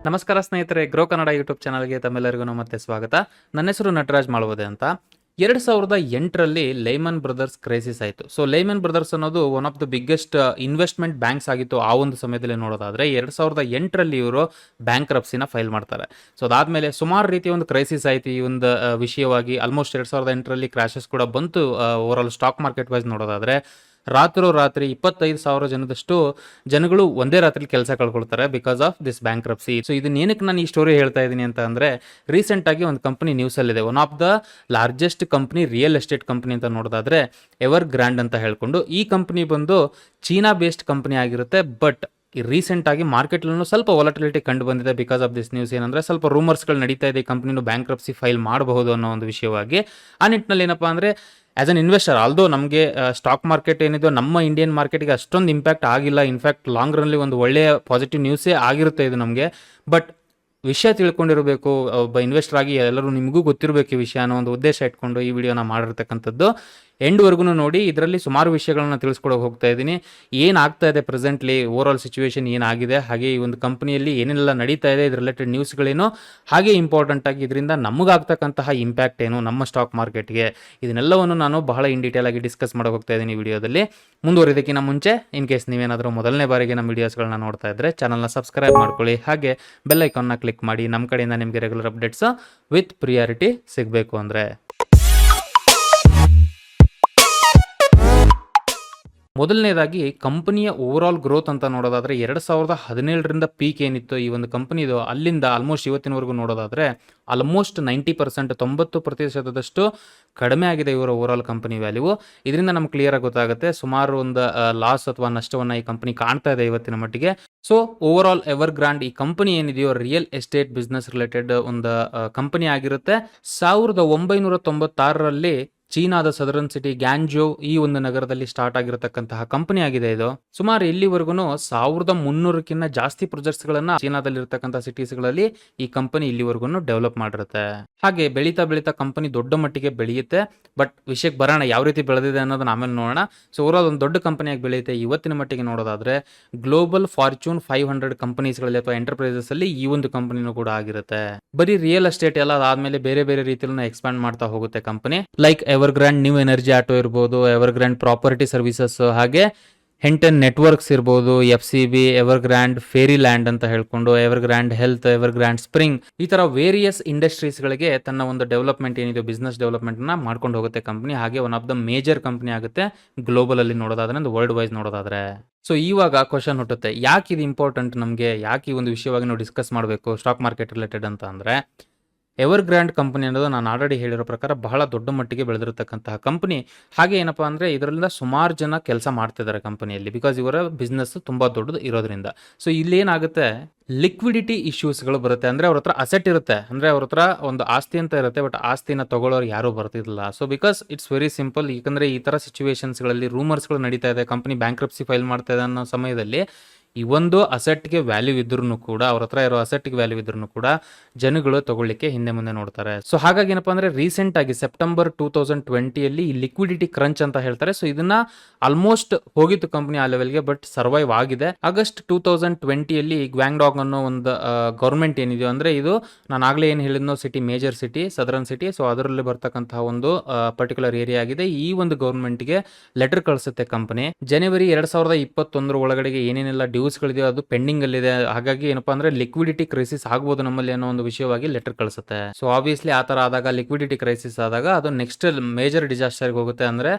ನಮಸ್ಕಾರ ಸ್ನೇಹಿತರೆ, grow Kannada YouTube ಚಾನಲ್ಗೆ ತಮ್ಮೆಲ್ಲರಿಗೂ ಮತ್ತೆ ಸ್ವಾಗತ. ನನ್ನ ಹೆಸರು ನಟರಾಜ್ ಮಾಳ್ವದೆ ಅಂತ. 2008ರಲ್ಲಿ ಲೈಮನ್ ಬ್ರದರ್ಸ್ ಕ್ರೈಸಿಸ್ ಆಯಿತು. ಸೊ ಲೈಮನ್ ಬ್ರದರ್ಸ್ ಅನ್ನೋದು one of the biggest investment banks ಆಗಿತ್ತು ಆ ಒಂದು ಸಮಯದಲ್ಲಿ ನೋಡೋದಾದ್ರೆ. 2008ರಲ್ಲಿ ಇವರು ಬ್ಯಾಂಕ್ರಪ್ಸಿನ ಫೈಲ್ ಮಾಡ್ತಾರೆ. ಸೊ ಅದಾದಮೇಲೆ ಸುಮಾರು ರೀತಿಯ ಒಂದು ಕ್ರೈಸಿಸ್ ಆಯಿತು ಈ ಒಂದು ವಿಷಯವಾಗಿ. ಆಲ್ಮೋಸ್ಟ್ 2008ರಲ್ಲಿ ಕ್ರಾಶಸ್ ಕೂಡ ಬಂತು. ಓವರಾಲ್ ಸ್ಟಾಕ್ ಮಾರ್ಕೆಟ್ ವೈಸ್ ನೋಡೋದಾದ್ರೆ ರಾತ್ರಿ 25,000 ಜನದಷ್ಟು ಜನಗಳು ಒಂದೇ ರಾತ್ರಿ ಕೆಲಸ ಕಳ್ಕೊಳ್ತಾರೆ because of this bankruptcy. So ಇದನ್ನೇನಕ್ಕೆ ನಾನು ಈ ಸ್ಟೋರಿ ಹೇಳ್ತಾ ಇದ್ದೀನಿ ಅಂತ ಅಂದರೆ, ರೀಸೆಂಟಾಗಿ ಒಂದು ಕಂಪನಿ ನ್ಯೂಸಲ್ಲಿದೆ. One of the largest company real estate company ಅಂತ ನೋಡೋದಾದ್ರೆ ಎವರ್ ಗ್ರ್ಯಾಂಡ್ ಅಂತ ಹೇಳ್ಕೊಂಡು, ಈ ಕಂಪ್ನಿ ಬಂದು ಚೀನಾ ಬೇಸ್ಡ್ ಕಂಪ್ನಿ ಆಗಿರುತ್ತೆ. ಬಟ್ ರೀಸೆಂಟಾಗಿ ಮಾರ್ಕೆಟ್ಲೂ ಸ್ವಲ್ಪ ವಾಲಟಿಲಿಟಿ ಕಂಡು ಬಂದಿದೆ ಬಿಕಾಸ್ ಆಫ್ ದಿಸ್ ನ್ಯೂಸ್. ಏನಂದರೆ ಸ್ವಲ್ಪ ರೂಮರ್ಸ್ಗಳು ನಡೀತಾ ಇದೆ, ಈ ಕಂಪ್ನಿನೂ ಬ್ಯಾಂಕ್ರಪ್ಸಿ ಫೈಲ್ ಮಾಡಬಹುದು ಅನ್ನೋ ಒಂದು ವಿಷಯವಾಗಿ. ಆ ನಿಟ್ಟಿನಲ್ಲಿ ಏನಪ್ಪ ಅಂದರೆ, ಆ್ಯಸ್ ಅನ್ ಇನ್ವೆಸ್ಟರ್, ಆಲ್ದೋ ನಮಗೆ ಸ್ಟಾಕ್ ಮಾರ್ಕೆಟ್ ಏನಿದೆಯೋ ನಮ್ಮ ಇಂಡಿಯನ್ ಮಾರ್ಕೆಟ್ಗೆ ಅಷ್ಟೊಂದು ಇಂಪ್ಯಾಕ್ಟ್ ಆಗಿಲ್ಲ. ಇನ್ಫ್ಯಾಕ್ಟ್ ಲಾಂಗ್ ರನ್ಲಿ ಒಂದು ಒಳ್ಳೆಯ ಪಾಸಿಟಿವ್ ನ್ಯೂಸೇ ಆಗಿರುತ್ತೆ ಇದು ನಮಗೆ. ಬಟ್ ವಿಷಯ ತಿಳ್ಕೊಂಡಿರಬೇಕು ಒಬ್ಬ ಇನ್ವೆಸ್ಟರ್ ಆಗಿ, ಎಲ್ಲರೂ ನಿಮಗೂ ಗೊತ್ತಿರಬೇಕು ಈ ವಿಷಯ ಅನ್ನೋ ಒಂದು ಉದ್ದೇಶ ಇಟ್ಕೊಂಡು ಈ ವಿಡಿಯೋನ ಮಾಡಿರ್ತಕ್ಕಂಥದ್ದು. ಎಂಡ್ವರೆಗೂ ನೋಡಿ. ಇದರಲ್ಲಿ ಸುಮಾರು ವಿಷಯಗಳನ್ನ ತಿಳಿಸ್ಕೊಡೋಕೆ ಹೋಗ್ತಾ ಇದ್ದೀನಿ. ಏನಾಗ್ತಾ ಇದೆ ಪ್ರೆಸೆಂಟ್ಲಿ, ಓವರ್ ಆಲ್ ಸಿಚುವೇಶನ್ ಏನಾಗಿದೆ, ಹಾಗೆ ಈ ಒಂದು ಕಂಪನಿಯಲ್ಲಿ ಏನೆಲ್ಲ ನಡೀತಾ ಇದೆ, ಇದ್ರ ರಿಲೇಟೆಡ್ ನ್ಯೂಸ್ಗಳೇನು, ಹಾಗೆ ಇಂಪಾರ್ಟೆಂಟ್ ಆಗಿ ಇದರಿಂದ ನಮಗಾಗ್ತಕ್ಕಂತಹ ಇಂಪ್ಯಾಕ್ಟ್ ಏನು ನಮ್ಮ ಸ್ಟಾಕ್ ಮಾರ್ಕೆಟ್ಗೆ, ಇದನ್ನೆಲ್ಲವನ್ನು ನಾನು ಬಹಳ ಇನ್ ಡೀಟೇಲ್ ಆಗಿ ಡಿಸ್ಕಸ್ ಮಾಡೋಕೆ ಹೋಗ್ತಾ ಇದ್ದೀನಿ ಈ ವಿಡಿಯೋದಲ್ಲಿ. ಮುಂದುವರಿದಕ್ಕಿಂತ ಮುಂಚೆ ಇನ್ ಕೇಸ್ ನೀವೇನಾದರೂ ಮೊದಲನೇ ಬಾರಿಗೆ ನಮ್ಮ ವಿಡಿಯೋಸ್ಗಳನ್ನ ನೋಡ್ತಾ ಇದ್ದರೆ ಚಾನಲ್ನ ಸಬ್ಸ್ಕ್ರೈಬ್ ಮಾಡ್ಕೊಳ್ಳಿ, ಹಾಗೆ ಬೆಲ್ ಐಕಾನ್ನ ಕ್ಲಿಕ್ ಮಾಡಿ. ನಮ್ಮ ಕಡೆಯಿಂದ ನಿಮಗೆ ರೆಗ್ಯುಲರ್ ಅಪ್ಡೇಟ್ಸ್ ವಿತ್ ಪ್ರಿಯಾರಿಟಿ ಸಿಗಬೇಕು ಅಂದರೆ. ಮೊದಲನೇದಾಗಿ ಕಂಪನಿಯ ಓವರ್ ಆಲ್ ಗ್ರೋತ್ ಅಂತ ನೋಡೋದಾದ್ರೆ 2017ರಿಂದ ಪೀಕ್ ಏನಿತ್ತು ಈ ಒಂದು ಕಂಪನಿದು, ಅಲ್ಲಿಂದ ಆಲ್ಮೋಸ್ಟ್ ಇವತ್ತಿನವರೆಗೂ ನೋಡೋದಾದ್ರೆ ಆಲ್ಮೋಸ್ಟ್ 90%, 90% ಕಡಿಮೆ ಆಗಿದೆ ಇವರ ಓವರ್ ಆಲ್ ಕಂಪನಿ ವ್ಯಾಲ್ಯೂ. ಇದರಿಂದ ನಮ್ಗೆ ಕ್ಲಿಯರ್ ಆಗಿ ಗೊತ್ತಾಗುತ್ತೆ ಸುಮಾರು ಒಂದು ಲಾಸ್ ಅಥವಾ ನಷ್ಟವನ್ನು ಈ ಕಂಪನಿ ಕಾಣ್ತಾ ಇದೆ ಇವತ್ತಿನ ಮಟ್ಟಿಗೆ. So over all ever grand ಈ ಕಂಪನಿ ಏನಿದೆಯೋ ರಿಯಲ್ ಎಸ್ಟೇಟ್ ಬಿಸ್ನೆಸ್ ರಿಲೇಟೆಡ್ ಒಂದು ಕಂಪನಿ ಆಗಿರುತ್ತೆ. 1996ರಲ್ಲಿ ಚೀನಾದ ಸದರನ್ ಸಿಟಿ ಗ್ಯಾನ್ಜೋ ಈ ಒಂದು ನಗರದಲ್ಲಿ ಸ್ಟಾರ್ಟ್ ಆಗಿರತಕ್ಕಂತಹ ಕಂಪನಿ ಆಗಿದೆ ಇದು. ಸುಮಾರು ಇಲ್ಲಿವರೆಗೂ 1300ಕ್ಕಿಂತ ಜಾಸ್ತಿ ಪ್ರಾಜೆಕ್ಟ್ಸ್ಗಳನ್ನ ಚೀನಾದಲ್ಲಿರ್ತಕ್ಕಂಥ ಸಿಟೀಸ್ಗಳಲ್ಲಿ ಈ ಕಂಪನಿ ಇಲ್ಲಿವರೆಗೂ ಡೆವಲಪ್ ಮಾಡಿರುತ್ತೆ. ಹಾಗೆ ಬೆಳೀತಾ ಕಂಪನಿ ದೊಡ್ಡ ಮಟ್ಟಿಗೆ ಬೆಳೆಯುತ್ತೆ. ಬಟ್ ವಿಷಯಕ್ಕೆ ಬರೋಣ, ಯಾವ ರೀತಿ ಬೆಳೆದಿದೆ ಅನ್ನೋದನ್ನ ಆಮೇಲೆ ನೋಡೋಣ. ಸೊ ಓವರಾಲ್ ಒಂದು ದೊಡ್ಡ ಕಂಪನಿಯಾಗಿ ಬೆಳೆಯುತ್ತೆ. ಇವತ್ತಿನ ಮಟ್ಟಿಗೆ ನೋಡೋದಾದ್ರೆ ಗ್ಲೋಬಲ್ ಫಾರ್ಚೂನ್ 500 ಕಂಪನೀಸ್ಗಳಲ್ಲಿ ಅಥವಾ ಎಂಟರ್ಪ್ರೈಸಸ್ ಅಲ್ಲಿ ಈ ಒಂದು ಕಂಪನಿನೂ ಕೂಡ ಆಗಿರುತ್ತೆ. ಬರೀ ರಿಯಲ್ ಎಸ್ಟೇಟ್ ಎಲ್ಲ ಅದಾದ್ಮೇಲೆ ಬೇರೆ ರೀತಿಯಲ್ಲಿ ಎಕ್ಸ್ಪ್ಯಾಂಡ್ ಮಾಡ್ತಾ ಹೋಗುತ್ತೆ company. Like ever grand new energy auto ಇರ್ಬೋದು, ಎವರ್ ಗ್ರ್ಯಾಂಡ್ ಪ್ರಾಪರ್ಟಿ ಸರ್ವಿಸಸ್, ಹಾಗೆ ಹೆಂಟನ್ ನೆಟ್ವರ್ಕ್ಸ್ ಇರ್ಬೋದು, FCB, ever grand fairy land ಅಂತ ಹೇಳ್ಕೊಂಡು, ever grand health, ever grand spring, ಈ ತರ ವೇರಿಯಸ್ ಇಂಡಸ್ಟ್ರೀಸ್ಗಳಿಗೆ ತನ್ನ ಒಂದು ಡೆವಲಪ್ಮೆಂಟ್ ಏನಿದೆ ಬಿಸ್ನೆಸ್ ಡೆವಲಪ್ಮೆಂಟ್ ನ ಮಾಡ್ಕೊಂಡು ಹೋಗುತ್ತೆ ಕಂಪನಿ. ಹಾಗೆ one of the major company ಆಗುತ್ತೆ ಗ್ಲೋಬಲ್ ಅಲ್ಲಿ ನೋಡೋದಾದ್ರೆ, ಒಂದು ವರ್ಲ್ಡ್ ವೈಸ್ ನೋಡೋದಾದ್ರೆ. ಸೊ ಇವಾಗ ಕ್ವಶನ್ ಹುಟ್ಟುತ್ತೆ, ಯಾಕೆ ಇದು ಇಂಪಾರ್ಟೆಂಟ್ ನಮಗೆ, ಯಾಕೆ ಈ ಒಂದು ವಿಷಯವಾಗಿ ನಾವು ಡಿಸ್ಕಸ್ ಮಾಡಬೇಕು ಸ್ಟಾಕ್ ಮಾರ್ಕೆಟ್ ರಿಲೇಟೆಡ್ ಅಂತ ಅಂದ್ರೆ, ಎವರ್ ಗ್ರ್ಯಾಂಡ್ ಕಂಪನಿ ಅನ್ನೋದು ನಾನು ಆಲ್ರೆಡಿ ಹೇಳಿರೋ ಪ್ರಕಾರ ಬಹಳ ದೊಡ್ಡ ಮಟ್ಟಿಗೆ ಬೆಳೆದಿರತಕ್ಕಂತಹ ಕಂಪನಿ. ಹಾಗೆ ಏನಪ್ಪ ಅಂದರೆ ಇದರಿಂದ ಸುಮಾರು ಜನ ಕೆಲಸ ಮಾಡ್ತಿದ್ದಾರೆ ಕಂಪನಿಯಲ್ಲಿ, ಬಿಕಾಸ್ ಇವರ ಬಿಸ್ನೆಸ್ ತುಂಬ ದೊಡ್ಡದು ಇರೋದ್ರಿಂದ. ಸೊ ಇಲ್ಲೇನಾಗುತ್ತೆ, ಲಿಕ್ವಿಡಿಟಿ ಇಶ್ಯೂಸ್ಗಳು ಬರುತ್ತೆ. ಅಂದರೆ ಅವ್ರ ಹತ್ರ ಅಸೆಟ್ ಇರುತ್ತೆ, ಅಂದರೆ ಅವ್ರ ಹತ್ರ ಒಂದು ಆಸ್ತಿ ಅಂತ ಇರುತ್ತೆ, ಬಟ್ ಆಸ್ತಿನ ತಗೊಳ್ಳೋರು ಯಾರೂ ಬರ್ತಿರಲಿಲ್ಲ. So because it's very simple. ಯಾಕಂದರೆ ಈ ಥರ ಸಿಚುವೇಶನ್ಸ್ಗಳಲ್ಲಿ ರೂಮರ್ಸ್ಗಳು ನಡೀತಾ ಇದೆ, ಕಂಪನಿ ಬ್ಯಾಂಕ್ರಪ್ಸಿ ಫೈಲ್ ಮಾಡ್ತಾ ಇದೆ ಅನ್ನೋ ಸಮಯದಲ್ಲಿ ಈ ಒಂದು ಅಸೆಟ್ಗೆ ವ್ಯಾಲ್ಯೂ ಇದ್ರೂ ಕೂಡ, ಅವ್ರ ಹತ್ರ ಇರೋ ಅಸೆಟ್ಗೆ ವ್ಯಾಲ್ಯೂ ಇದ್ರೂ ಕೂಡ ಜನಗಳು ತಗೊಳ್ಳಿಕ್ಕೆ ಹಿಂದೆ ಮುಂದೆ ನೋಡ್ತಾರೆ. ಸೊ ಹಾಗಾಗಿ ಏನಪ್ಪಾ ಅಂದ್ರೆ, ರೀಸೆಂಟ್ ಆಗಿ ಸೆಪ್ಟೆಂಬರ್ 2020ಯಲ್ಲಿ ಈ ಲಿಕ್ವಿಡಿಟಿ ಕ್ರಂಚ್ ಅಂತ ಹೇಳ್ತಾರೆ. ಸೊ ಇದನ್ನ ಆಲ್ಮೋಸ್ಟ್ ಹೋಗಿತ್ತು ಕಂಪನಿ ಆ ಲೆವೆಲ್ಗೆ, ಬಟ್ ಸರ್ವೈವ್ ಆಗಿದೆ. ಆಗಸ್ಟ್ 2020ಯಲ್ಲಿ ಗ್ವಾಂಗ್ಡಾಂಗ್ ಅನ್ನೋ ಒಂದು ಗೌರ್ಮೆಂಟ್ ಏನಿದೆಯೋ, ಅಂದ್ರೆ ಇದು ನಾನು ಆಗ್ಲೇ ಏನು ಹೇಳಿದ್ನೋ city, major city, southern city, so ಅದರಲ್ಲಿ ಬರ್ತಕ್ಕಂತಹ ಒಂದು ಪರ್ಟಿಕ್ಯುಲರ್ ಏರಿಯಾ ಆಗಿದೆ. ಈ ಒಂದು ಗೌರ್ಮೆಂಟ್ಗೆ ಲೆಟರ್ ಕಳಿಸುತ್ತೆ ಕಂಪನಿ. ಜನವರಿ 2021 ಒಳಗಡೆಗೆ ಏನೇನೆಲ್ಲ ಡ್ಯೂಸ್ಗಳಿದೆಯೋ ಅದು ಪೆಂಡಿಂಗ್ ಅಲ್ಲಿದೆ. ಹಾಗಾಗಿ ಏನಪ್ಪಾ ಅಂದ್ರೆ ಲಿಕ್ವಿಡಿಟಿ ಕ್ರೈಸಿಸ್ ಆಗ್ಬೋದು ನಮ್ಮಲ್ಲಿ ಅನ್ನೋ ಒಂದು ವಿಷಯವಾಗಿ ಲೆಟರ್ ಕಳಿಸುತ್ತೆ. ಸೊ ಆಬ್ವಿಯಸ್ಲಿ ಆ ತರ ಆದಾಗ, ಲಿಕ್ವಿಡಿಟಿ ಕ್ರೈಸಿಸ್ ಆದಾಗ ಅದು ನೆಕ್ಸ್ಟ್ ಮೇಜರ್ ಡಿಸಾಸ್ಟರ್ಗೆ ಹೋಗುತ್ತೆ. ಅಂದ್ರೆ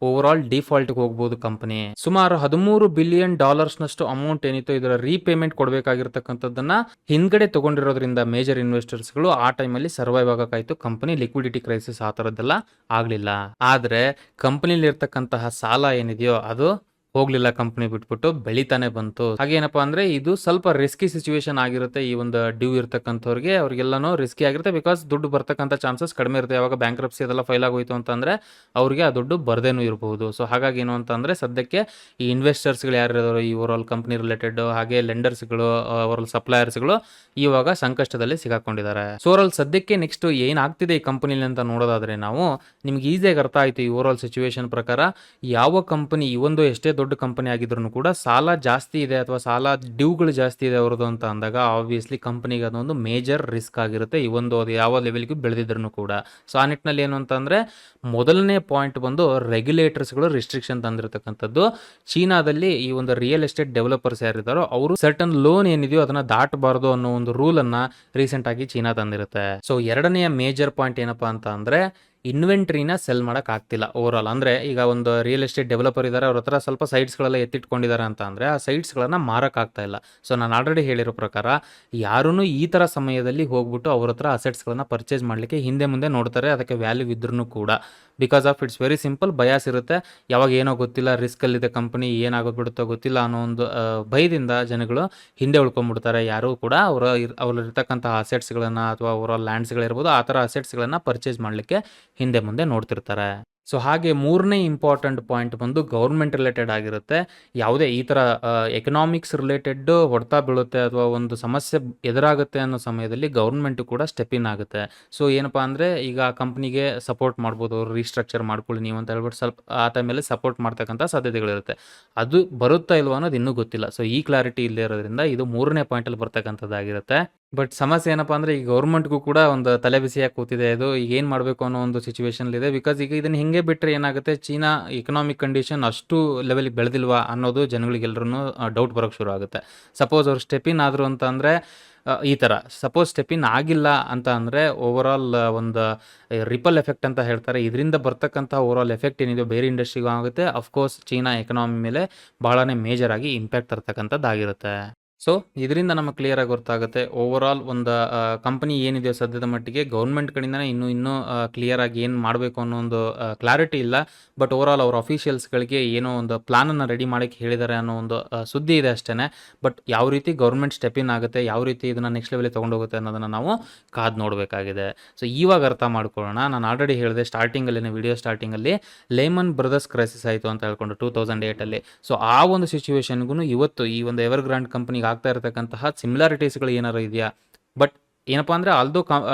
ಓವರ್ ಆಲ್ ಡಿಫಾಲ್ಟ್ ಹೋಗಬಹುದು ಕಂಪನಿ. ಸುಮಾರು $13 ಬಿಲಿಯನ್ ನಷ್ಟು ಅಮೌಂಟ್ ಏನಿತ್ತು ಇದರ ರೀಪೇಮೆಂಟ್ ಕೊಡಬೇಕಾಗಿರ್ತಕ್ಕಂಥದ್ದನ್ನ ಹಿಂದ್ಗಡೆ ತಗೊಂಡಿರೋದ್ರಿಂದ ಮೇಜರ್ ಇನ್ವೆಸ್ಟರ್ಸ್ಗಳು ಆ ಟೈಮಲ್ಲಿ ಸರ್ವೈವ್ ಆಗಕ್ಕಾಯ್ತು. ಕಂಪನಿ ಲಿಕ್ವಿಡಿಟಿ ಕ್ರೈಸಿಸ್ ಆ ತರದ್ದೆಲ್ಲ ಆಗ್ಲಿಲ್ಲ. ಆದ್ರೆ ಕಂಪನಿಲಿ ಇರ್ತಕ್ಕಂತಹ ಸಾಲ ಏನಿದೆಯೋ ಅದು ಹೋಗ್ಲಿಲ್ಲ, ಕಂಪನಿ ಬಿಟ್ಬಿಟ್ಟು ಬೆಳಿತಾನೆ ಬಂತು. ಹಾಗೇನಪ್ಪಾ ಅಂದ್ರೆ ಇದು ಸ್ವಲ್ಪ ರಿಸ್ಕಿ ಸಿಚುವೇಶನ್ ಆಗಿರುತ್ತೆ. ಈ ಒಂದು ಡ್ಯೂ ಇರ್ತಕ್ಕಂಥವ್ರಿಗೆ, ಅವ್ರಿಗೆಲ್ಲಾನು ರಿಸ್ಕಿ ಆಗಿರುತ್ತೆ. ಬಿಕಾಸ್ ದುಡ್ಡು ಬರ್ತಕ್ಕಂಥ ಚಾನ್ಸಸ್ ಕಡಿಮೆ ಇರುತ್ತೆ. ಯಾವಾಗ ಬ್ಯಾಂಕ್ರಪ್ಸಿ ಅದೆಲ್ಲ ಫೈಲ್ ಆಗೋಯ್ತು ಅಂತಂದ್ರೆ ಅವ್ರಿಗೆ ಆ ದುಡ್ಡು ಬರ್ದೇನೂ ಇರಬಹುದು. ಸೊ ಹಾಗಾಗಿ ಏನು ಅಂತಂದ್ರೆ, ಸದ್ಯಕ್ಕೆ ಈ ಇನ್ವೆಸ್ಟರ್ಸ್ಗಳು ಯಾರಿರೋರು, ಈ ಓವರ್ ಆಲ್ ಕಂಪನಿ ರಿಲೇಟೆಡ್, ಹಾಗೆ ಲೆಂಡರ್ಸ್ಗಳು, ಓವರ್ ಆಲ್ ಸಪ್ಲೈಯರ್ಸ್ಗಳು ಇವಾಗ ಸಂಕಷ್ಟದಲ್ಲಿ ಸಿಗಾಕೊಂಡಿದ್ದಾರೆ. ಸೊ ಓವರ್ ಆಲ್ ಸದ್ಯಕ್ಕೆ ನೆಕ್ಸ್ಟ್ ಏನಾಗ್ತಿದೆ ಈ ಕಂಪನಿಲಿ ಅಂತ ನೋಡೋದಾದ್ರೆ, ನಾವು ನಿಮ್ಗೆ ಈಸಿಯಾಗಿ ಅರ್ಥ ಆಯ್ತು ಈ ಓವರ್ ಆಲ್ ಸಿಚುವೇಶನ್ ಪ್ರಕಾರ ಯಾವ ಕಂಪನಿ ಈ ಒಂದು ಎಷ್ಟೇ ದೊಡ್ಡ ಕಂಪನಿ ಆಗಿದ್ರು ಕೂಡ ಸಾಲ ಜಾಸ್ತಿ ಇದೆ ಅಥವಾ ಸಾಲ ಡ್ಯೂಗಳು ಜಾಸ್ತಿ ಇದೆ ಅವ್ರದ್ದು ಅಂತ ಅಂದಾಗ ಆಬ್ವಿಯಸ್ಲಿ ಕಂಪನಿಗೆ ಅದೊಂದು ಮೇಜರ್ ರಿಸ್ಕ್ ಆಗಿರುತ್ತೆ, ಈ ಒಂದು ಅದು ಯಾವ ಲೆವೆಲ್ಗೂ ಬೆಳೆದಿದ್ರು ಕೂಡ. ಸೊ ಆ ನಿಟ್ಟಿನಲ್ಲಿ ಏನು ಅಂತಂದರೆ ಮೊದಲನೇ ಪಾಯಿಂಟ್ ಬಂದು ರೆಗ್ಯುಲೇಟರ್ಸ್ಗಳು ರಿಸ್ಟ್ರಿಕ್ಷನ್ ತಂದಿರತಕ್ಕಂಥದ್ದು. ಚೀನಾದಲ್ಲಿ ಈ ಒಂದು ರಿಯಲ್ ಎಸ್ಟೇಟ್ ಡೆವಲಪರ್ಸ್ ಯಾರಿದ್ದಾರೋ ಅವರು ಸರ್ಟನ್ ಲೋನ್ ಏನಿದೆಯೋ ಅದನ್ನ ದಾಟಬಾರ್ದು ಅನ್ನೋ ಒಂದು ರೂಲನ್ನು ರೀಸೆಂಟಾಗಿ ಚೀನಾ ತಂದಿರುತ್ತೆ. ಸೊ ಎರಡನೆಯ ಮೇಜರ್ ಪಾಯಿಂಟ್ ಏನಪ್ಪ ಅಂತ ಅಂದರೆ ಇನ್ವೆಂಟ್ರಿನ ಸೆಲ್ ಮಾಡೋಕ್ಕಾಗ್ತಿಲ್ಲ ಓವರಾಲ್. ಅಂದರೆ ಈಗ ಒಂದು ರಿಯಲ್ ಎಸ್ಟೇಟ್ ಡೆವಲಪರ್ ಇದ್ದಾರೆ, ಅವ್ರ ಹತ್ರ ಸ್ವಲ್ಪ ಸೈಟ್ಸ್ಗಳೆಲ್ಲ ಎತ್ತಿಟ್ಕೊಂಡಿದ್ದಾರೆ ಅಂತ ಅಂದರೆ ಆ ಸೈಟ್ಸ್ಗಳನ್ನು ಮಾರೋಕ್ಕಾಗ್ತಾ ಇಲ್ಲ. ಸೊ ನಾನು ಆಲ್ರೆಡಿ ಹೇಳಿರೋ ಪ್ರಕಾರ ಯಾರೂ ಈ ಥರ ಸಮಯದಲ್ಲಿ ಹೋಗ್ಬಿಟ್ಟು ಅವ್ರ ಹತ್ರ ಅಸೆಟ್ಸ್ಗಳನ್ನು ಪರ್ಚೇಸ್ ಮಾಡಲಿಕ್ಕೆ ಹಿಂದೆ ಮುಂದೆ ನೋಡ್ತಾರೆ, ಅದಕ್ಕೆ ವ್ಯಾಲ್ಯೂ ಇದ್ರೂ ಕೂಡ. Because of it's very simple, bias ಇರುತ್ತೆ. ಯಾವಾಗ ಏನೋ ಗೊತ್ತಿಲ್ಲ, ರಿಸ್ಕಲ್ಲಿದೆ ಕಂಪನಿ, ಏನಾಗೋಗ್ಬಿಡುತ್ತೋ ಗೊತ್ತಿಲ್ಲ ಅನ್ನೋ ಒಂದು ಭಯದಿಂದ ಜನಗಳು ಹಿಂದೆ ಉಳ್ಕೊಂಡ್ಬಿಡ್ತಾರೆ. ಯಾರೂ ಕೂಡ ಅವರಲ್ಲಿರ್ತಕ್ಕಂಥ ಅಸೆಟ್ಸ್ಗಳನ್ನು ಅಥವಾ ಅವರ ಲ್ಯಾಂಡ್ಸ್ಗಳಿರ್ಬೋದು ಆ ಥರ ಅಸೆಟ್ಸ್ಗಳನ್ನು ಪರ್ಚೇಸ್ ಮಾಡಲಿಕ್ಕೆ ಹಿಂದೆ ಮುಂದೆ ನೋಡ್ತಿರ್ತಾರೆ. ಸೊ ಹಾಗೆ ಮೂರನೇ ಇಂಪಾರ್ಟೆಂಟ್ ಪಾಯಿಂಟ್ ಬಂದು ಗೌರ್ಮೆಂಟ್ ರಿಲೇಟೆಡ್ ಆಗಿರುತ್ತೆ. ಯಾವುದೇ ಈ ಥರ ಎಕನಾಮಿಕ್ಸ್ ರಿಲೇಟೆಡ್ ಹೊಡ್ತಾ ಬೀಳುತ್ತೆ ಅಥವಾ ಒಂದು ಸಮಸ್ಯೆ ಎದುರಾಗುತ್ತೆ ಅನ್ನೋ ಸಮಯದಲ್ಲಿ ಗೌರ್ಮೆಂಟು ಕೂಡ ಸ್ಟೆಪ್ ಇನ್ ಆಗುತ್ತೆ. ಸೊ ಏನಪ್ಪ ಅಂದರೆ ಈಗ ಕಂಪ್ನಿಗೆ ಸಪೋರ್ಟ್ ಮಾಡ್ಬೋದು, ಅವ್ರು ರೀಸ್ಟ್ರಕ್ಚರ್ ಮಾಡ್ಕೊಳ್ಳಿ ನೀವು ಅಂತ ಹೇಳ್ಬಿಟ್ಟು ಸ್ವಲ್ಪ ಆ ಟೈಮಲ್ಲಿ ಸಪೋರ್ಟ್ ಮಾಡ್ತಕ್ಕಂಥ ಸಾಧ್ಯತೆಗಳಿರುತ್ತೆ. ಅದು ಬರುತ್ತಾ ಇಲ್ವೋ ಅನ್ನೋದು ಇನ್ನೂ ಗೊತ್ತಿಲ್ಲ. ಸೊ ಈ ಕ್ಲಾರಿಟಿ ಇಲ್ಲದೆ ಇರೋದ್ರಿಂದ ಇದು ಮೂರನೇ ಪಾಯಿಂಟಲ್ಲಿ ಬರ್ತಕ್ಕಂಥದ್ದಾಗಿರುತ್ತೆ. ಬಟ್ ಸಮಸ್ಯೆ ಏನಪ್ಪ ಅಂದರೆ ಈ ಗೌರ್ಮೆಂಟ್ಗೂ ಕೂಡ ಒಂದು ತಲೆ ಬಿಸಿಯಾಗಿ ಕೂತಿದೆ. ಇದು ಈಗ ಏನು ಮಾಡಬೇಕು ಅನ್ನೋ ಒಂದು ಸಿಚುವೇಶನ್ಲಿದೆ. ಬಿಕಾಸ್ ಈಗ ಇದನ್ನು ಹಿಂಗೆ ಬಿಟ್ಟರೆ ಏನಾಗುತ್ತೆ, ಚೀನಾ ಎಕನಾಮಿಕ್ ಕಂಡೀಷನ್ ಅಷ್ಟು ಲೆವೆಲಿಗೆ ಬೆಳೆದಿಲ್ವಾ ಅನ್ನೋದು ಜನಗಳಿಗೆಲ್ಲರೂ ಡೌಟ್ ಬರೋಕ್ಕೆ ಶುರು ಆಗುತ್ತೆ. ಸಪೋಸ್ ಅವ್ರು ಸ್ಟೆಪ್ ಇನ್ ಆದರು ಅಂತ ಅಂದರೆ ಈ ಥರ, ಸಪೋಸ್ ಸ್ಟೆಪ್ ಇನ್ ಆಗಿಲ್ಲ ಅಂತ ಅಂದರೆ ಓವರಾಲ್ ಒಂದು ರಿಪಲ್ ಎಫೆಕ್ಟ್ ಅಂತ ಹೇಳ್ತಾರೆ, ಇದರಿಂದ ಬರ್ತಕ್ಕಂಥ ಓವರಾಲ್ ಎಫೆಕ್ಟ್ ಏನಿದೆ ಬೇರೆ ಇಂಡಸ್ಟ್ರಿಗೂ ಆಗುತ್ತೆ. ಅಫ್ಕೋರ್ಸ್ ಚೀನಾ ಎಕನಾಮಿ ಮೇಲೆ ಭಾಳನೇ ಮೇಜರ್ ಆಗಿ ಇಂಪ್ಯಾಕ್ಟ್ ತರ್ತಕ್ಕಂಥದ್ದಾಗಿರುತ್ತೆ. ಸೊ ಇದರಿಂದ ನಮಗೆ ಕ್ಲಿಯರಾಗಿ ಗೊತ್ತಾಗುತ್ತೆ ಓವರಾಲ್ ಒಂದು ಕಂಪನಿ ಏನಿದೆಯೋ ಸದ್ಯದ ಮಟ್ಟಿಗೆ ಗೌರ್ಮೆಂಟ್ ಕಡೆಯಿಂದನೇ ಇನ್ನೂ ಕ್ಲಿಯರಾಗಿ ಏನು ಮಾಡಬೇಕು ಅನ್ನೋ ಒಂದು ಕ್ಲಾರಿಟಿ ಇಲ್ಲ. ಬಟ್ ಓವರಾಲ್ ಅವ್ರ ಅಫಿಷಿಯಲ್ಸ್ಗಳಿಗೆ ಏನೋ ಒಂದು ಪ್ಲಾನನ್ನು ರೆಡಿ ಮಾಡೋಕ್ಕೆ ಹೇಳಿದ್ದಾರೆ ಅನ್ನೋ ಒಂದು ಸುದ್ದಿ ಇದೆ ಅಷ್ಟೇ. ಬಟ್ ಯಾವ ರೀತಿ ಗೌರ್ಮೆಂಟ್ ಸ್ಟೆಪ್ ಇನ್ ಆಗುತ್ತೆ, ಯಾವ ರೀತಿ ಇದನ್ನು ನೆಕ್ಸ್ಟ್ ಲೆವೆಲಿಗೆ ತೊಗೊಂಡೋಗುತ್ತೆ ಅನ್ನೋದನ್ನು ನಾವು ಕಾದು ನೋಡಬೇಕಾಗಿದೆ. ಸೊ ಇವಾಗ ಅರ್ಥ ಮಾಡ್ಕೊಳ್ಳೋಣ. ನಾನು ಆಲ್ರೆಡಿ ಹೇಳಿದೆ ಸ್ಟಾರ್ಟಿಂಗಲ್ಲಿ, ವಿಡಿಯೋ ಸ್ಟಾರ್ಟಿಂಗಲ್ಲಿ ಲೇಮನ್ ಬ್ರದರ್ಸ್ ಕ್ರೈಸಿಸ್ ಆಯಿತು ಅಂತ ಹೇಳ್ಕೊಂಡು 2008ಅಲ್ಲಿ. ಸೊ ಆ ಒಂದು ಸಿಚುವೇಶನ್ಗೂ ಇವತ್ತು ಈ ಒಂದು ಎವರ್ ಗ್ರಾಂಡ್ ಕಂಪನಿಗೆ ಆಗ್ತಾ ಇರತಕ್ಕಂತಹ ಸಿಮಿಲಾರಿಟೀಸ್ಗಳು ಏನಾರು ಇದೆಯಾ? ಬಟ್ ಏನಪ್ಪ ಅಂದರೆ ಆಲ್ದೋ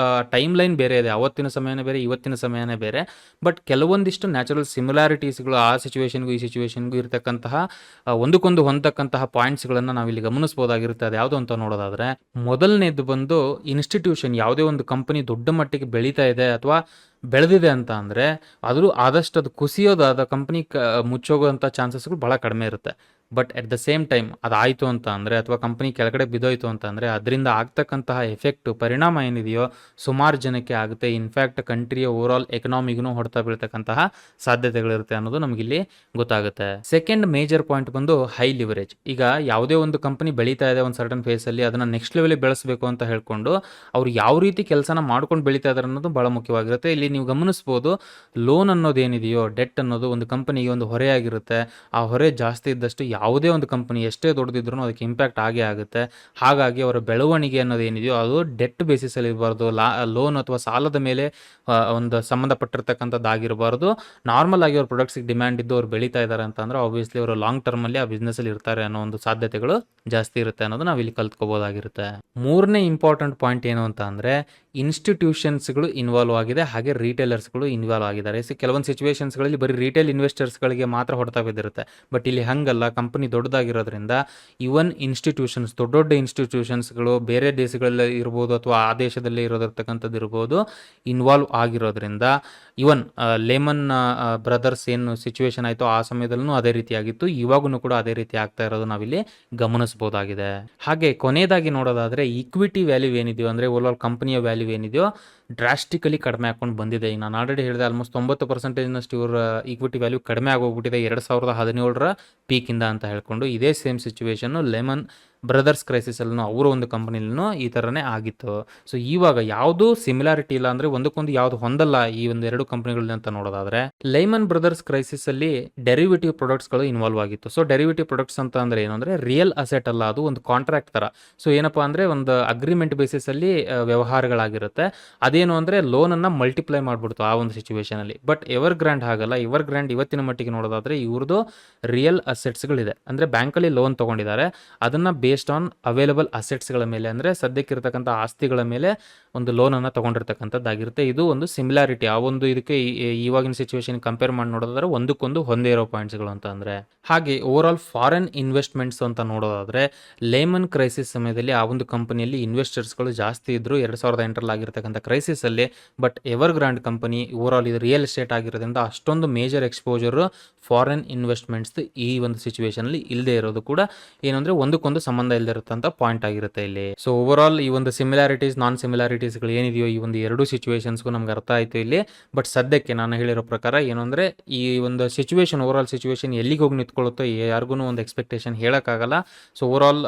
ಟೈಮ್ ಲೈನ್ ಬೇರೆ ಇದೆ, ಅವತ್ತಿನ ಸಮಯನೇ ಬೇರೆ, ಇವತ್ತಿನ ಸಮಯನೇ ಬೇರೆ. ಬಟ್ ಕೆಲವೊಂದಿಷ್ಟು ನ್ಯಾಚುರಲ್ ಸಿಮಿಲಾರಿಟೀಸ್ಗಳು ಆ ಸಿಚುವೇಶನ್ಗೂ ಈ ಸಿಚುವೇಶನ್ಗೂ ಇರತಕ್ಕಂತಹ ಒಂದಕ್ಕೊಂದು ಹೊಂದತಕ್ಕಂತಹ ಪಾಯಿಂಟ್ಸ್ಗಳನ್ನು ನಾವಿಲ್ಲಿ ಗಮನಿಸ್ಬೋದಾಗಿರುತ್ತೆ. ಅದು ಯಾವುದು ಅಂತ ನೋಡೋದಾದರೆ ಮೊದಲನೇದು ಬಂದು ಇನ್ಸ್ಟಿಟ್ಯೂಷನ್. ಯಾವುದೇ ಒಂದು ಕಂಪನಿ ದೊಡ್ಡ ಮಟ್ಟಿಗೆ ಬೆಳೀತಾ ಇದೆ ಅಥವಾ ಬೆಳೆದಿದೆ ಅಂತ ಅಂದರೆ ಆದಷ್ಟು ಅದು ಕುಸಿಯೋದಾದ ಕಂಪನಿ ಮುಚ್ಚೋಗೋಂಥ ಚಾನ್ಸಸ್ಗಳು ಭಾಳ ಕಡಿಮೆ ಇರುತ್ತೆ. But at the same time ಅದಾಯಿತು ಅಂತ ಅಂದರೆ ಅಥವಾ ಕಂಪನಿ ಕೆಳಗಡೆ ಬಿದ್ದೋಯ್ತು ಅಂತ ಅಂದರೆ ಅದರಿಂದ ಆಗ್ತಕ್ಕಂತಹ ಎಫೆಕ್ಟು, ಪರಿಣಾಮ ಏನಿದೆಯೋ ಸುಮಾರು ಜನಕ್ಕೆ ಆಗುತ್ತೆ. ಇನ್ಫ್ಯಾಕ್ಟ್ ಕಂಟ್ರಿಯ ಓವರಾಲ್ ಎಕನಾಮಿಗೂ ಹೊಡ್ತಾ ಬೀಳ್ತಕ್ಕಂತಹ ಸಾಧ್ಯತೆಗಳಿರುತ್ತೆ ಅನ್ನೋದು ನಮಗಿಲ್ಲಿ ಗೊತ್ತಾಗುತ್ತೆ. ಸೆಕೆಂಡ್ ಮೇಜರ್ ಪಾಯಿಂಟ್ ಬಂದು ಹೈ ಲಿವರೇಜ್. ಈಗ ಯಾವುದೇ ಒಂದು ಕಂಪನಿ ಬೆಳೀತಾ ಇದೆ ಒಂದು ಸರ್ಟನ್ ಫೇಸಲ್ಲಿ, ಅದನ್ನು ನೆಕ್ಸ್ಟ್ ಲೆವೆಲಿಗೆ ಬೆಳೆಸಬೇಕು ಅಂತ ಹೇಳ್ಕೊಂಡು ಅವ್ರು ಯಾವ ರೀತಿ ಕೆಲಸನ ಮಾಡ್ಕೊಂಡು ಬೆಳೀತಾ ಇದ್ದಾರೆ ಅನ್ನೋದು ಭಾಳ ಮುಖ್ಯವಾಗಿರುತ್ತೆ. ಇಲ್ಲಿ ನೀವು ಗಮನಿಸ್ಬೋದು, ಲೋನ್ ಅನ್ನೋದೇನಿದೆಯೋ, ಡೆಟ್ ಅನ್ನೋದು ಒಂದು ಕಂಪನಿಗೆ ಒಂದು ಹೊರೆಯಾಗಿರುತ್ತೆ. ಆ ಹೊರೆ ಜಾಸ್ತಿ ಇದ್ದಷ್ಟು ಯಾವುದೇ ಒಂದು ಕಂಪನಿ ಎಷ್ಟೇ ದೊಡ್ಡದಿದ್ರೂ ಅದಕ್ಕೆ ಇಂಪ್ಯಾಕ್ಟ್ ಆಗೇ ಆಗುತ್ತೆ. ಹಾಗಾಗಿ ಅವರ ಬೆಳವಣಿಗೆ ಅನ್ನೋದು ಏನಿದೆಯೋ ಅದು ಡೆಟ್ ಬೇಸಿಸಲ್ಲಿ ಇರಬಾರ್ದು, ಲೋನ್ ಅಥವಾ ಸಾಲದ ಮೇಲೆ ಒಂದು ಸಂಬಂಧಪಟ್ಟಿರ್ತಕ್ಕಂಥದ್ದಾಗಿರಬಾರ್ದು. ನಾರ್ಮಲ್ ಆಗಿ ಅವ್ರ ಪ್ರೊಡಕ್ಟ್ಸಿಗೆ ಡಿಮ್ಯಾಂಡ್ ಇದ್ದು ಅವ್ರು ಬೆಳೀತಾ ಇದ್ದಾರೆ ಅಂತ ಅಂದರೆ ಆಬ್ವಿಯಸ್ಲಿ ಅವರು ಲಾಂಗ್ ಟರ್ಮಲ್ಲಿ ಆ ಬಿಸ್ನೆಸ್ಸಲ್ಲಿ ಇರ್ತಾರೆ ಅನ್ನೋ ಒಂದು ಸಾಧ್ಯತೆಗಳು ಜಾಸ್ತಿ ಇರುತ್ತೆ ಅನ್ನೋದು ನಾವು ಇಲ್ಲಿ ಕಲ್ತ್ಕೋಬೋದಾಗಿರುತ್ತೆ. ಮೂರನೇ ಇಂಪಾರ್ಟೆಂಟ್ ಪಾಯಿಂಟ್ ಏನು ಅಂತ ಅಂದರೆ ಇನ್ಸ್ಟಿಟ್ಯೂಷನ್ಸ್ಗಳು ಇನ್ವಾಲ್ವ್ ಆಗಿದೆ, ಹಾಗೆ ರಿಟೇಲರ್ಸ್ಗಳು ಇನ್ವಾಲ್ವ್ ಆಗಿದ್ದಾರೆ. ಕೆಲವೊಂದು ಸಿಚುವೇಶನ್ಸ್ಗಳಲ್ಲಿ ಬರೀ ರಿಟೇಲ್ ಇನ್ವೆಸ್ಟರ್ಸ್ಗಳಿಗೆ ಮಾತ್ರ ಹೊಡೆತ ಬಿದ್ದಿರುತ್ತೆ. ಬಟ್ ಇಲ್ಲಿ ಹಂಗಲ್ಲ, ಕಂಪನಿ ದೊಡ್ಡದಾಗಿರೋದ್ರಿಂದ ಇವನ್ ಇನ್ಸ್ಟಿಟ್ಯೂಷನ್ಸ್, ದೊಡ್ಡ ದೊಡ್ಡ ಇನ್ಸ್ಟಿಟ್ಯೂಷನ್ಸ್ಗಳು ಬೇರೆ ದೇಶಗಳಲ್ಲಿ ಇರ್ಬೋದು ಅಥವಾ ಆ ದೇಶದಲ್ಲೇ ಇರೋದಿರ್ತಕ್ಕಂಥದ್ದು ಇರ್ಬೋದು, ಇನ್ವಾಲ್ವ್ ಆಗಿರೋದ್ರಿಂದ ಇವನ್ ಲೇಮನ್ ಬ್ರದರ್ಸ್ ಏನು ಸಿಚುವೇಶನ್ ಆಯಿತು ಆ ಸಮಯದಲ್ಲೂ ಅದೇ ರೀತಿಯಾಗಿತ್ತು, ಇವಾಗೂ ಕೂಡ ಅದೇ ರೀತಿ ಆಗ್ತಾ ಇರೋದು ನಾವಿಲ್ಲಿ ಗಮನಿಸ್ಬೋದಾಗಿದೆ. ಹಾಗೆ ಕೊನೆಯದಾಗಿ ನೋಡೋದಾದರೆ ಈಕ್ವಿಟಿ ವ್ಯಾಲ್ಯೂ ಏನಿದೆಯೋ ಅಂದರೆ ಓವರಾಲ್ ಕಂಪನಿಯ ವ್ಯಾಲ್ಯೂ ಏನಿದೆಯೋ ಡ್ರಾಸ್ಟಿಕಲಿ ಕಡಿಮೆ ಹಾಕೊಂಡು ಬಂದಿದೆ. ಈಗ ನಾನು ಆಲ್ರೆಡಿ ಹೇಳಿದೆ ಆಲ್ಮೋಸ್ಟ್ 90% ಇವರ ಈಕ್ವಿಟಿ ವ್ಯಾಲ್ಯೂ ಕಡಿಮೆ ಆಗೋಗ್ಬಿಟ್ಟಿದೆ 2017ರ ಪೀಕಿಂದ ಅಂತ ಹೇಳ್ಕೊಂಡು. ಇದೇ ಸೇಮ್ ಸಿಚುವೇಶನ್ನು ಲೆಮನ್ ಬ್ರದರ್ಸ್ ಕ್ರೈಸಿಸಲ್ಲೂ ಅವರ ಒಂದು ಕಂಪನಿಲೂ ಈ ಥರನೇ ಆಗಿತ್ತು. ಸೊ ಇವಾಗ ಯಾವುದೂ ಸಿಮಿಲಾರಿಟಿ ಇಲ್ಲ, ಅಂದರೆ ಒಂದಕ್ಕೊಂದು ಯಾವುದು ಹೊಂದಲ್ಲ ಈ ಒಂದು ಎರಡು ಕಂಪನಿಗಳಲ್ಲಿ ಅಂತ ನೋಡೋದಾದರೆ, ಲೈಮನ್ ಬ್ರದರ್ಸ್ ಕ್ರೈಸಿಸಲ್ಲಿ ಡೆರಿವೇಟಿವ್ ಪ್ರಾಡಕ್ಟ್ಸ್ಗಳು ಇನ್ವಾಲ್ವ್ ಆಗಿತ್ತು. ಸೊ ಡೆರಿವೇಟಿವ್ ಪ್ರಾಡಕ್ಟ್ಸ್ ಅಂತ ಅಂದರೆ ಏನು ಅಂದರೆ ರಿಯಲ್ ಅಸೆಟ್ ಅಲ್ಲ, ಅದು ಒಂದು ಕಾಂಟ್ರಾಕ್ಟ್ ಥರ. ಸೊ ಏನಪ್ಪ ಅಂದರೆ ಒಂದು ಅಗ್ರಿಮೆಂಟ್ ಬೇಸಿಸಲ್ಲಿ ವ್ಯವಹಾರಗಳಾಗಿರುತ್ತೆ. ಅದೇನು ಅಂದರೆ ಲೋನನ್ನು ಮಲ್ಟಿಪ್ಲೈ ಮಾಡಿಬಿಡ್ತು ಆ ಒಂದು ಸಿಚುವೇಶನಲ್ಲಿ. ಬಟ್ ಎವರ್ ಗ್ರ್ಯಾಂಡ್ ಹಾಗಲ್ಲ. ಎವರ್ ಗ್ರ್ಯಾಂಡ್ ಇವತ್ತಿನ ಮಟ್ಟಿಗೆ ನೋಡೋದಾದರೆ ಇವ್ರದ್ದು ರಿಯಲ್ ಅಸೆಟ್ಸ್ಗಳಿದೆ, ಅಂದರೆ ಬ್ಯಾಂಕಲ್ಲಿ ಲೋನ್ ತೊಗೊಂಡಿದ್ದಾರೆ, ಅದನ್ನು ಬೇಸ್ಡ್ ಆನ್ ಅವೈಲಬಲ್ ಅಸೆಟ್ಸ್ಗಳ ಮೇಲೆ, ಅಂದರೆ ಸದ್ಯಕ್ಕಿರ್ತಕ್ಕಂಥ ಆಸ್ತಿಗಳ ಮೇಲೆ ಒಂದು ಲೋನನ್ನು ತೊಗೊಂಡಿರ್ತಕ್ಕಂಥದ್ದಾಗಿರುತ್ತೆ. ಇದು ಒಂದು ಸಿಮಿಲಾರಿಟಿ ಆ ಒಂದು ಇದಕ್ಕೆ ಇವಾಗಿನ ಸಿಚುವೇಶನ್ ಕಂಪೇರ್ ಮಾಡಿ ನೋಡೋದಾದ್ರೆ ಒಂದಕ್ಕೊಂದು ಹೊಂದೇ ಇರೋ ಪಾಯಿಂಟ್ಸ್ಗಳು ಅಂತ ಅಂದರೆ. ಹಾಗೆ ಓವರ್ ಆಲ್ ಫಾರಿನ್ ಇನ್ವೆಸ್ಟ್ಮೆಂಟ್ಸ್ ಅಂತ ನೋಡೋದಾದ್ರೆ ಲೇಮನ್ ಕ್ರೈಸಿಸ್ ಸಮಯದಲ್ಲಿ ಆ ಒಂದು ಕಂಪನಿಯಲ್ಲಿ ಇನ್ವೆಸ್ಟರ್ಸ್ಗಳು ಜಾಸ್ತಿ ಇದ್ರು 2008ರಲ್ಲಿ ಆಗಿರ್ತಕ್ಕಂಥ ಕ್ರೈಸಿಸ್ ಅಲ್ಲಿ. But Evergrande company overall ಇದು ರಿಯಲ್ ಎಸ್ಟೇಟ್ ಆಗಿರೋದ್ರಿಂದ ಅಷ್ಟೊಂದು ಮೇಜರ್ ಎಕ್ಸ್ಪೋಜರ್ ಫಾರಿನ್ ಇನ್ವೆಸ್ಟ್ಮೆಂಟ್ಸ್ ಈ ಒಂದು ಸಿಚುವೇಶನ್ ಅಲ್ಲಿ ಇಲ್ಲದೆ ಇರೋದು ಕೂಡ ಏನಂದ್ರೆ ಒಂದಕ್ಕೊಂದು ಸಂಬಂಧ ಇಲ್ಲದಿರುತ್ತಂತ ಪಾಯಿಂಟ್ ಆಗಿರುತ್ತೆ ಇಲ್ಲಿ. ಸೊ ಓವರ್ ಆಲ್ ಈ ಒಂದು ಸಿಮಿಲಾರಿಟೀಸ್ ನಾನ್ ಸಿಮಿಲಾರಿಟೀಸ್ಗಳು ಏನಿದೆಯೋ ಈ ಒಂದು ಎರಡು ಸಿಚುವೇಶನ್ಸ್ಗೂ ನಮ್ಗೆ ಅರ್ಥ ಆಯ್ತು ಇಲ್ಲಿ. ಬಟ್ ಸದ್ಯಕ್ಕೆ ನಾನು ಹೇಳಿರೋ ಪ್ರಕಾರ ಏನು ಅಂದ್ರೆ ಈ ಒಂದು ಸಿಚುವೇಶನ್ ಓವರ್ ಆಲ್ ಸಿಚುವೇಶನ್ ಎಲ್ಲಿಗೆ ಹೋಗಿ ನಿಂತ್ಕೊಳ್ಳುತ್ತೋ ಯಾರಿಗೂ ಒಂದು ಎಕ್ಸ್ಪೆಕ್ಟೇಷನ್ ಹೇಳಕ್ಕಾಗಲ್ಲ. ಸೊ ಓವರ್ ಆಲ್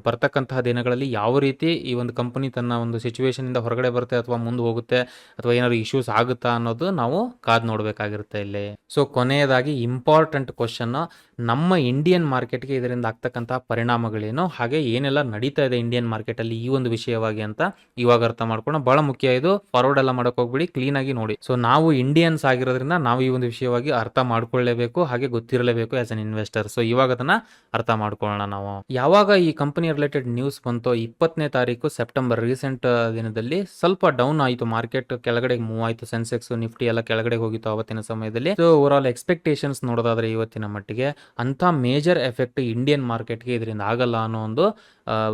ಬರ್ತಕ್ಕಂತಹ ದಿನಗಳಲ್ಲಿ ಯಾವ ರೀತಿ ಈ ಒಂದು ಕಂಪನಿ ತನ್ನ ಒಂದು ಸಿಚುವೇಶನ್ ಇಂದ ಹೊರಗಡೆ ಬರುತ್ತೆ ಅಥವಾ ಮುಂದೆ ಹೋಗುತ್ತೆ ಅಥವಾ ಏನಾದ್ರು ಇಶ್ಯೂಸ್ ಆಗುತ್ತಾ ಅನ್ನೋದು ನಾವು ಕಾದ್ ನೋಡ್ಬೇಕಾಗಿರುತ್ತೆ ಇಲ್ಲಿ. ಸೊ ಕೊನೆಯದಾಗಿ ಇಂಪಾರ್ಟೆಂಟ್ ಕ್ವಶನ್, ನಮ್ಮ ಇಂಡಿಯನ್ ಮಾರ್ಕೆಟ್ಗೆ ಇದರಿಂದ ಆಗ್ತಕ್ಕಂತಹ ಪರಿಣಾಮಗಳೇನು, ಹಾಗೆ ಏನೆಲ್ಲ ನಡೀತಾ ಇದೆ ಇಂಡಿಯನ್ ಮಾರ್ಕೆಟ್ ಅಲ್ಲಿ ಈ ಒಂದು ವಿಷಯವಾಗಿ ಅಂತ ಇವಾಗ ಅರ್ಥ ಮಾಡ್ಕೊಂಡು ಬಹಳ ಮುಖ್ಯ. ಇದು ಫಾರ್ವರ್ಡ್ ಎಲ್ಲ ಮಾಡಕ್ ಹೋಗ್ಬಿಡಿ, ಕ್ಲೀನ್ ಆಗಿ ನೋಡಿ. ಸೊ ನಾವು ಇಂಡಿಯನ್ಸ್ ಆಗಿರೋದ್ರಿಂದ ನಾವು ಈ ಒಂದು ವಿಷಯವಾಗಿ ಅರ್ಥ ಮಾಡ್ಕೊಳ್ಳೇಬೇಕು, ಹಾಗೆ ಗೊತ್ತಿರಲೇಬೇಕು ಆಸ್ ಅನ್ ಇನ್ವೆಸ್ಟರ್. ಸೊ ಇವಾಗ ಅದನ್ನ ಅರ್ಥ ಮಾಡ್ಕೊಳ್ಳೋಣ ನಾವು. ಯಾವಾಗ ಈ ಕಂಪನಿ ರಿಲೇಟೆಡ್ ನ್ಯೂಸ್ ಬಂತು 20ನೇ ತಾರೀಕು ಸೆಪ್ಟೆಂಬರ್, ರೀಸೆಂಟ್ ದಿನದಲ್ಲಿ ಸ್ವಲ್ಪ ಡೌನ್ ಆಯಿತು ಮಾರ್ಕೆಟ್, ಕೆಳಗಡೆ ಮೂವ್ ಆಯಿತು, ಸೆನ್ಸೆಕ್ಸ್ ನಿಫ್ಟಿ ಎಲ್ಲ ಕೆಳಗಡೆ ಹೋಗಿತ್ತು ಅವತ್ತಿನ ಸಮಯದಲ್ಲಿ. ಸೊ ಓವರ್ ಆಲ್ ಎಕ್ಸ್ಪೆಕ್ಟೇಷನ್ಸ್ ನೋಡೋದಾದ್ರೆ ಇವತ್ತಿನ ಮಟ್ಟಿಗೆ ಅಂತ ಮೇಜರ್ ಎಫೆಕ್ಟ್ ಇಂಡಿಯನ್ ಮಾರ್ಕೆಟ್ಗೆ ಇದರಿಂದ ಆಗಲ್ಲ ಅನ್ನೋ ಒಂದು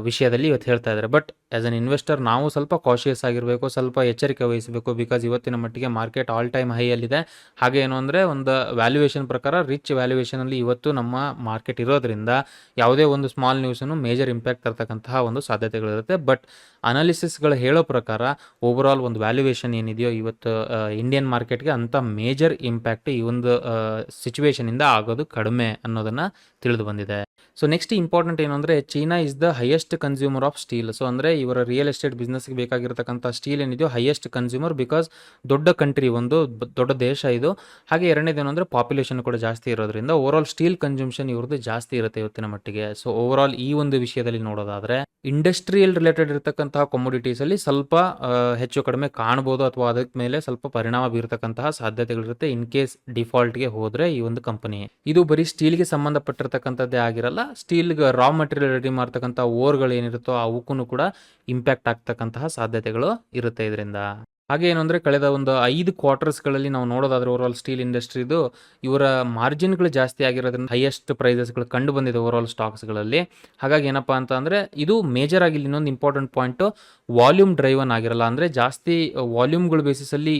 ವಿಷಯದಲ್ಲಿ ಇವತ್ತು ಹೇಳ್ತಾ ಇದ್ದಾರೆ. ಬಟ್ ಆಸ್ ಅನ್ ಇನ್ವೆಸ್ಟರ್ ನಾವು ಸ್ವಲ್ಪ ಕಾಶಿಯಸ್ ಆಗಿರಬೇಕು, ಸ್ವಲ್ಪ ಎಚ್ಚರಿಕೆ ವಹಿಸಬೇಕು. ಬಿಕಾಸ್ ಇವತ್ತಿನ ಮಟ್ಟಿಗೆ ಮಾರ್ಕೆಟ್ ಆಲ್ ಟೈಮ್ ಹೈ ಅಲ್ಲಿದೆ. ಹಾಗೆ ಏನು ಅಂದರೆ ಒಂದು ವ್ಯಾಲ್ಯೂಯೇಷನ್ ಪ್ರಕಾರ ರಿಚ್ ವ್ಯಾಲ್ಯೂಯೇಷನಲ್ಲಿ ಇವತ್ತು ನಮ್ಮ ಮಾರ್ಕೆಟ್ ಇರೋದ್ರಿಂದ ಯಾವುದೇ ಒಂದು ಸ್ಮಾಲ್ ನ್ಯೂಸನ್ನು ಮೇಜರ್ ಇಂಪ್ಯಾಕ್ಟ್ ತರ್ತಕ್ಕಂತಹ ಒಂದು ಸಾಧ್ಯತೆಗಳಿರುತ್ತೆ. ಬಟ್ ಅನಾಲಿಸಿಸ್ಗಳು ಹೇಳೋ ಪ್ರಕಾರ ಓವರ್ ಆಲ್ ಒಂದು ವ್ಯಾಲ್ಯೂಯೇಷನ್ ಏನಿದೆಯೋ ಇವತ್ತು ಇಂಡಿಯನ್ ಮಾರ್ಕೆಟ್ಗೆ ಅಂಥ ಮೇಜರ್ ಇಂಪ್ಯಾಕ್ಟ್ ಈ ಒಂದು ಸಿಚುವೇಶನಿಂದ ಆಗೋದು ಕಡಿಮೆ ಅನ್ನೋದನ್ನು ತಿಳಿದು ಬಂದಿದೆ. ಸೊ ನೆಕ್ಸ್ಟ್ ಇಂಪಾರ್ಟೆಂಟ್ ಏನು ಅಂದರೆ China is the highest consumer of steel. So ಅಂದರೆ ಇವರ ರಿಯಲ್ ಎಸ್ಟೇಟ್ ಬಿಸ್ನೆಸ್ಗೆ ಬೇಕಾಗಿರ್ತಕ್ಕಂಥ ಸ್ಟೀಲ್ ಏನಿದೆಯೋ ಹೈಯೆಸ್ಟ್ ಕನ್ಸ್ಯೂಮರ್, ಬಿಕಾಸ್ ದೊಡ್ಡ ಕಂಟ್ರಿ, ಒಂದು ದೊಡ್ಡ ದೇಶ ಇದು. ಹಾಗೆ ಎರಡನೇದೇನು ಅಂದರೆ ಪಾಪ್ಯುಲೇಷನ್ ಕೂಡ ಜಾಸ್ತಿ ಇರೋದ್ರಿಂದ ಓವರ್ ಆಲ್ ಸ್ಟೀಲ್ ಕನ್ಸ್ಯೂಮ್ಷನ್ ಇವ್ರದ್ದು ಜಾಸ್ತಿ ಇರುತ್ತೆ ಇವತ್ತಿನ ಮಟ್ಟಿಗೆ. ಸೊ ಓವರ್ ಆಲ್ ಈ ಒಂದು ವಿಷಯದಲ್ಲಿ ನೋಡೋದಾದ್ರೆ ಇಂಡಸ್ಟ್ರಿಯಲ್ ರಿಲೇಟೆಡ್ ಇರತಕ್ಕಂತಹ ಕಮೋಡಿಟೀಸ್ ಅಲ್ಲಿ ಸ್ವಲ್ಪ ಹೆಚ್ಚು ಕಡಿಮೆ ಕಾಣಬಹುದು ಅಥವಾ ಅದಕ್ಕೆ ಮೇಲೆ ಸ್ವಲ್ಪ ಪರಿಣಾಮ ಬೀರತಕ್ಕಂತಹ ಸಾಧ್ಯತೆಗಳಿರುತ್ತೆ ಇನ್ ಕೇಸ್ ಡಿಫಾಲ್ಟ್ಗೆ ಹೋದ್ರೆ ಈ ಒಂದು ಕಂಪನಿ. ಇದು ಬರೀ ಸ್ಟೀಲ್ಗೆ ಸಂಬಂಧಪಟ್ಟಿರ್ತಕ್ಕಂಥದ್ದೇ ಆಗಿರಲ್ಲ, ಸ್ಟೀಲ್ಗೆ ರಾ ಮಟೀರಿಯಲ್ ರೆಡಿ ಮಾಡ್ತಕ್ಕಂಥ ಓರ್ಗಳು ಏನಿರುತ್ತೋ ಅವಕ್ಕೂ ಕೂಡ ಇಂಪ್ಯಾಕ್ಟ್ ಆಗ್ತಕ್ಕಂತಹ ಸಾಧ್ಯತೆಗಳು ಇರುತ್ತೆ ಇದರಿಂದ. ಹಾಗೆ ಏನು ಅಂದರೆ ಕಳೆದ ಒಂದು 5 ಕ್ವಾರ್ಟರ್ಸ್ಗಳಲ್ಲಿ ನಾವು ನೋಡೋದಾದ್ರೆ ಓವರ್ ಆಲ್ ಸ್ಟೀಲ್ ಇಂಡಸ್ಟ್ರಿದು ಇವರ ಮಾರ್ಜಿನ್ಗಳು ಜಾಸ್ತಿ ಆಗಿರೋದ್ರಿಂದ ಹೈಯೆಸ್ಟ್ ಪ್ರೈಸಸ್ಗಳು ಕಂಡು ಬಂದಿದೆ ಓವರ್ ಆಲ್ ಸ್ಟಾಕ್ಸ್ಗಳಲ್ಲಿ. ಹಾಗಾಗಿ ಏನಪ್ಪ ಅಂತ ಅಂದರೆ ಇದು ಮೇಜರ್ ಆಗಿ ಇನ್ನೊಂದು ಇಂಪಾರ್ಟೆಂಟ್ ಪಾಯಿಂಟು, ವಾಲ್ಯೂಮ್ ಡ್ರೈವನ್ ಆಗಿರಲ್ಲ, ಅಂದರೆ ಜಾಸ್ತಿ ವಾಲ್ಯೂಮ್ಗಳ ಬೇಸಿಸಲ್ಲಿ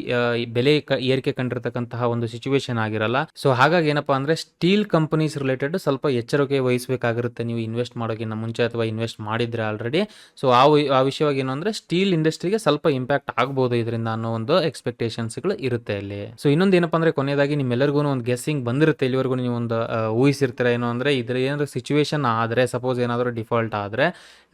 ಬೆಲೆ ಏರಿಕೆ ಕಂಡಿರ್ತಕ್ಕಂತಹ ಒಂದು ಸಿಚುವೇಶನ್ ಆಗಿರಲ್ಲ. ಸೊ ಹಾಗಾಗಿ ಏನಪ್ಪ ಅಂದರೆ ಸ್ಟೀಲ್ ಕಂಪನೀಸ್ ರಿಲೇಟೆಡ್ ಸ್ವಲ್ಪ ಎಚ್ಚರಿಕೆ ವಹಿಸಬೇಕಾಗಿರುತ್ತೆ ನೀವು ಇನ್ವೆಸ್ಟ್ ಮಾಡೋಕ್ಕಿಂತ ಮುಂಚೆ ಅಥವಾ ಇನ್ವೆಸ್ಟ್ ಮಾಡಿದ್ರೆ ಆಲ್ರೆಡಿ. ಸೊ ಆ ವಿಷಯವಾಗಿ ಏನು ಅಂದರೆ ಸ್ಟೀಲ್ ಇಂಡಸ್ಟ್ರಿಗೆ ಸ್ವಲ್ಪ ಇಂಪ್ಯಾಕ್ಟ್ ಆಗ್ಬೋದು ಇದರಿಂದ ಅನ್ನೋ ಒಂದು ಎಕ್ಸ್ಪೆಕ್ಟೇಷನ್ಸ್ಗಳು ಇರುತ್ತೆ ಇಲ್ಲಿ. ಸೊ ಇನ್ನೊಂದು ಏನಪ್ಪ ಅಂದರೆ ಕೊನೆಯದಾಗಿ ನಿಮ್ಮೆಲ್ಲರಿಗೂ ಒಂದು ಗೆಸ್ಸಿಂಗ್ ಬಂದಿರುತ್ತೆ, ಇಲ್ಲಿವರೆಗೂ ನೀವು ಒಂದು ಊಹಿಸಿರ್ತೀರ ಏನು ಅಂದರೆ ಇದ್ರ ಏನಾದರೂ ಸಿಚುವೇಶನ್ ಆದರೆ, ಸಪೋಸ್ ಏನಾದರೂ ಡಿಫಾಲ್ಟ್ ಆದರೆ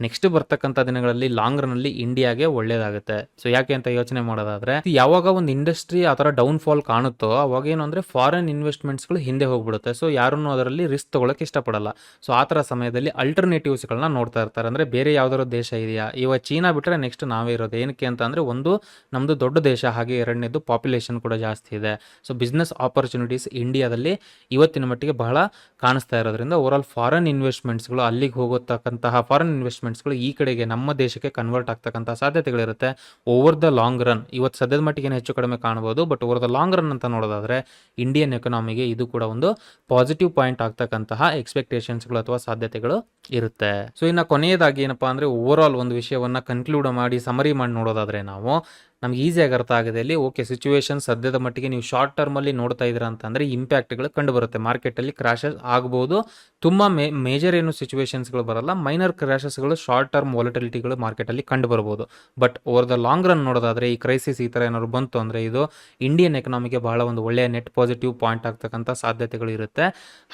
ನೆಕ್ಸ್ಟ್ ಬರ್ತಕ್ಕಂಥ ದಿನಗಳಲ್ಲಿ ಲಾಂಗ್ ರನ್ ಅಲ್ಲಿ ಇಂಡಿಯಾಗೆ ಒಳ್ಳೇದಾಗುತ್ತೆ. ಸೊ ಯಾಕೆ ಅಂತ ಯೋಚನೆ ಮಾಡೋದಾದ್ರೆ ಯಾವಾಗ ಒಂದು ಇಂಡಸ್ಟ್ರಿ ಆ ಥರ ಡೌನ್ ಫಾಲ್ ಕಾಣುತ್ತೋ ಅವಾಗ ಏನು ಅಂದರೆ ಫಾರಿನ್ ಇನ್ವೆಸ್ಟ್ಮೆಂಟ್ಸ್ಗಳು ಹಿಂದೆ ಹೋಗ್ಬಿಡುತ್ತೆ. ಸೊ ಯಾರನ್ನು ಅದರಲ್ಲಿ ರಿಸ್ಕ್ ತಗೊಳಕ್ಕೆ ಇಷ್ಟಪಡಲ್ಲ. ಸೊ ಆ ಥರ ಸಮಯದಲ್ಲಿ ಅಲ್ಟರ್ನೇಟಿವ್ಸ್ಗಳನ್ನ ನೋಡ್ತಾ ಇರ್ತಾರೆ, ಅಂದರೆ ಬೇರೆ ಯಾವ್ದಾದ್ರು ದೇಶ ಇದೆಯಾ, ಇವಾಗ ಚೀನಾ ಬಿಟ್ಟರೆ ನೆಕ್ಸ್ಟ್ ನಾವೇ ಇರೋದು. ಏನಕ್ಕೆ ಅಂತ ಅಂದರೆ ಒಂದು ನಮ್ಮದು ದೊಡ್ಡ ದೇಶ, ಹಾಗೆ ಎರಡನೇದು ಪಾಪ್ಯುಲೇಷನ್ ಕೂಡ ಜಾಸ್ತಿ ಇದೆ. ಸೊ ಬಿಸ್ನೆಸ್ ಆಪರ್ಚುನಿಟೀಸ್ ಇಂಡಿಯಾದಲ್ಲಿ ಇವತ್ತಿನ ಮಟ್ಟಿಗೆ ಬಹಳ ಕಾಣಿಸ್ತಾ ಇರೋದ್ರಿಂದ ಓವರ್ ಆಲ್ ಫಾರಿನ್ ಇನ್ವೆಸ್ಟ್ಮೆಂಟ್ಸ್ಗಳು ಅಲ್ಲಿಗೆ ಹೋಗತಕ್ಕಂತಹ ಫಾರಿನ್ ಇನ್ವೆಸ್ಟ್ಮೆಂಟ್ಸ್ಗಳು ಈ ಕಡೆಗೆ ನಮ್ಮ ದೇಶಕ್ಕೆ ಕನ್ವರ್ಟ್ ಆಗ್ತಕ್ಕಂಥ ಸಾಧ್ಯತೆಗಳಿರುತ್ತೆ ಓವರ್ ದ ಲಾಂಗ್ ರನ್. ಇವತ್ತು ಸದ್ಯದ ಮಟ್ಟಿಗೆ ಹೆಚ್ಚು ಕಡಿಮೆ ಕಾಣಬಹುದು, but over the long run ಅಂತ ನೋಡೋದಾದ್ರೆ ಇಂಡಿಯನ್ ಎಕನಾಮಿಗೆ ಇದು ಕೂಡ ಒಂದು ಪಾಸಿಟಿವ್ ಪಾಯಿಂಟ್ ಆಗ್ತಕ್ಕಂತಹ ಎಕ್ಸ್ಪೆಕ್ಟೇಷನ್ಸ್ಗಳು ಅಥವಾ ಸಾಧ್ಯತೆಗಳು ಇರುತ್ತೆ. ಸೊ ಇನ್ನು ಕೊನೆಯದಾಗಿ ಏನಪ್ಪಾ ಅಂದರೆ ಓವರ್ ಆಲ್ ಒಂದು ವಿಷಯವನ್ನ ಕನ್ಕ್ಲೂಡ್ ಮಾಡಿ ಸಮರಿ ಮಾಡಿ ನೋಡೋದಾದ್ರೆ ನಾವು ನಮ್ಗೆ ಈಸಿಯಾಗಿ ಅರ್ಥ ಆಗಿದೆ ಇಲ್ಲಿ. ಓಕೆ, ಸಿಚುವೇಶನ್ ಸದ್ಯದ ಮಟ್ಟಿಗೆ ನೀವು ಶಾರ್ಟ್ ಟರ್ಮಲ್ಲಿ ನೋಡ್ತಾ ಇದ್ದೀರಾ ಅಂತಂದರೆ ಇಂಪ್ಯಾಕ್ಟ್ಗಳು ಕಂಡು ಬರುತ್ತೆ, ಮಾರ್ಕೆಟಲ್ಲಿ ಕ್ರಾಶಸ್ ಆಗ್ಬೋದು. ತುಂಬ ಮೇಜರ್ ಏನು ಸಿಚುವೇಶನ್ಸ್ಗಳು ಬರಲ್ಲ, ಮೈನರ್ ಕ್ರಾಶಸ್ಗಳು ಶಾರ್ಟ್ ಟರ್ಮ್ ವಾಲಟಿಲಿಟಿಗಳು ಮಾರ್ಕೆಟಲ್ಲಿ ಕಂಡು ಬರ್ಬೋದು. But over the long run ನೋಡೋದಾದರೆ ಈ ಕ್ರೈಸಿಸ್ ಈ ಥರ ಏನಾದ್ರು ಬಂತು ಅಂದರೆ ಇದು ಇಂಡಿಯನ್ ಎಕನಾಮಿಗೆ ಬಹಳ ಒಂದು ಒಳ್ಳೆಯ ನೆಟ್ ಪಾಸಿಟಿವ್ ಪಾಯಿಂಟ್ ಆಗ್ತಕ್ಕಂಥ ಸಾಧ್ಯತೆಗಳು ಇರುತ್ತೆ.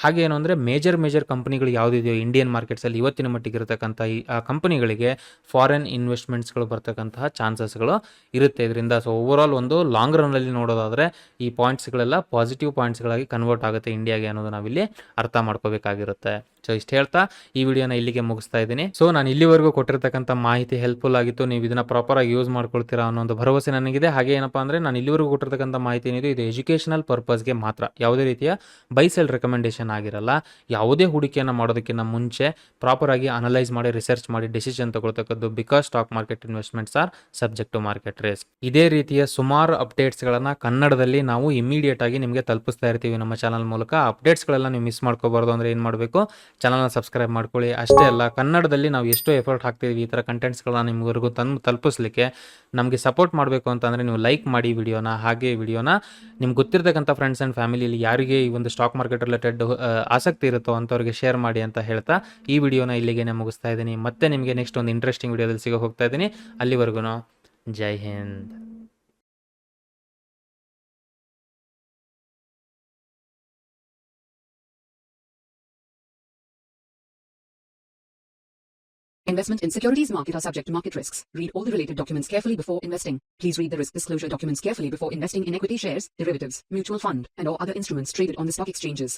ಹಾಗೆ ಏನು ಅಂದರೆ ಮೇಜರ್ ಕಂಪನಿಗಳು ಯಾವುದಿದೆಯೋ ಇಂಡಿಯನ್ ಮಾರ್ಕೆಟ್ಸಲ್ಲಿ ಇವತ್ತಿನ ಮಟ್ಟಿಗೆ ಇರತಕ್ಕಂಥ ಆ ಕಂಪನಿಗಳಿಗೆ ಫಾರಿನ್ ಇನ್ವೆಸ್ಟ್ಮೆಂಟ್ಸ್ಗಳು ಬರ್ತಕ್ಕಂತಹ ಚಾನ್ಸಸ್ಗಳು ಇರುತ್ತೆ ಇದರಿಂದ. ಸೊ ಓವರ್ ಆಲ್ ಒಂದು ಲಾಂಗ್ ರನ್ ಅಲ್ಲಿ ನೋಡೋದಾದ್ರೆ ಈ ಪಾಯಿಂಟ್ಸ್ಗಳೆಲ್ಲ ಪಾಸಿಟಿವ್ ಪಾಯಿಂಟ್ಸ್ಗಳಾಗಿ ಕನ್ವರ್ಟ್ ಆಗುತ್ತೆ ಇಂಡಿಯಾಗೆ ಅನ್ನೋದು ನಾವಿಲ್ಲಿ ಅರ್ಥ ಮಾಡ್ಕೋಬೇಕಾಗಿರುತ್ತೆ. ಸೊ ಇಷ್ಟು ಹೇಳ್ತಾ ಈ ವಿಡಿಯೋನ ಇಲ್ಲಿಗೆ ಮುಗಿಸ್ತಾ ಇದ್ದೀನಿ. ಸೊ ನಾನು ಇಲ್ಲಿವರೆಗೂ ಕೊಟ್ಟಿರ್ತಕ್ಕಂಥ ಮಾಹಿತಿ ಹೆಲ್ಪ್ಫುಲ್ ಆಗಿತ್ತು, ನೀವು ಇದನ್ನ ಪ್ರಾಪರ್ ಆಗಿ ಯೂಸ್ ಮಾಡ್ಕೊಳ್ತೀರಾ ಅನ್ನೋ ಒಂದು ಭರವಸೆ ನನಗಿದೆ. ಹಾಗೆ ಏನಪ್ಪಾ ಅಂದ್ರೆ ನಾನು ಇಲ್ಲಿವರೆಗೂ ಕೊಟ್ಟಿರ್ತಕ್ಕಂಥ ಮಾಹಿತಿ ಏನಿದೆ ಇದು ಎಜುಕೇಷನಲ್ ಪರ್ಪಸ್ಗೆ ಮಾತ್ರ, ಯಾವುದೇ ರೀತಿಯ ಬೈ ಸೆಲ್ ರೆಕಮೆಂಡೇಶನ್ ಆಗಿರಲ್ಲ. ಯಾವುದೇ ಹೂಡಿಕೆಯನ್ನು ಮಾಡೋದಕ್ಕಿಂತ ಮುಂಚೆ ಪ್ರಾಪರ್ ಆಗಿ ಅನಲೈಸ್ ಮಾಡಿ ರಿಸರ್ಚ್ ಮಾಡಿ ಡಿಸಿಷನ್ ತಗೊಳ್ತಕ್ಕದ್ದು, because stock market investments are subject to market risk. ಇದೇ ರೀತಿಯ ಸುಮಾರು ಅಪ್ಡೇಟ್ಸ್ಗಳನ್ನು ಕನ್ನಡದಲ್ಲಿ ನಾವು ಇಮಿಡಿಯೇಟ್ ಆಗಿ ನಿಮಗೆ ತಲುಪಿಸ್ತಾ ಇರ್ತೀವಿ ನಮ್ಮ ಚಾನಲ್ ಮೂಲಕ. ಅಪ್ಡೇಟ್ಸ್ಗಳೆಲ್ಲ ನೀವು ಮಿಸ್ ಮಾಡ್ಕೋಬಾರ್ದು ಅಂದರೆ ಏನು ಮಾಡಬೇಕು, ಚಾನಲ್ನ ಸಬ್ಸ್ಕ್ರೈಬ್ ಮಾಡ್ಕೊಳ್ಳಿ. ಅಷ್ಟೇ ಅಲ್ಲ, ಕನ್ನಡದಲ್ಲಿ ನಾವು ಎಷ್ಟೋ ಎಫರ್ಟ್ ಹಾಕ್ತೀವಿ ಈ ಥರ ಕಂಟೆಂಟ್ಸ್ಗಳನ್ನ ನಿಮ್ವರೆಗೂ ತಲುಪಿಸ್ಲಿಕ್ಕೆ. ನಮಗೆ ಸಪೋರ್ಟ್ ಮಾಡಬೇಕು ಅಂತಂದರೆ ನೀವು ಲೈಕ್ ಮಾಡಿ ವಿಡಿಯೋನ, ಹಾಗೆ ವಿಡಿಯೋನ ನಿಮ್ಗೆ ಗೊತ್ತಿರತಕ್ಕಂಥ ಫ್ರೆಂಡ್ಸ್ ಆ್ಯಂಡ್ ಫ್ಯಾಮಿಲಿಯಲ್ಲಿ ಯಾರಿಗೆ ಈ ಒಂದು ಸ್ಟಾಕ್ ಮಾರ್ಕೆಟ್ ರಿಲೇಟೆಡ್ ಆಸಕ್ತಿ ಇರುತ್ತೋ ಅಂಥವ್ರಿಗೆ ಶೇರ್ ಮಾಡಿ ಅಂತ ಹೇಳ್ತಾ ಈ ವಿಡಿಯೋನ ಇಲ್ಲಿಗೆ ಮುಗಿಸ್ತಾ ಇದ್ದೀನಿ. ಮತ್ತೆ ನಿಮಗೆ ನೆಕ್ಸ್ಟ್ ಒಂದು ಇಂಟ್ರೆಸ್ಟಿಂಗ್ ವಿಡಿಯೋದಲ್ಲಿ ಸಿಗೋ ಹೋಗ್ತಾ ಇದ್ದೀನಿ. ಅಲ್ಲಿವರೆಗೂ ಜೈ Hind. Investment in securities market are subject to market risks. Read all the related documents carefully before investing. Please read the risk disclosure documents carefully before investing in equity shares, derivatives, mutual fund, and or other instruments traded on the stock exchanges.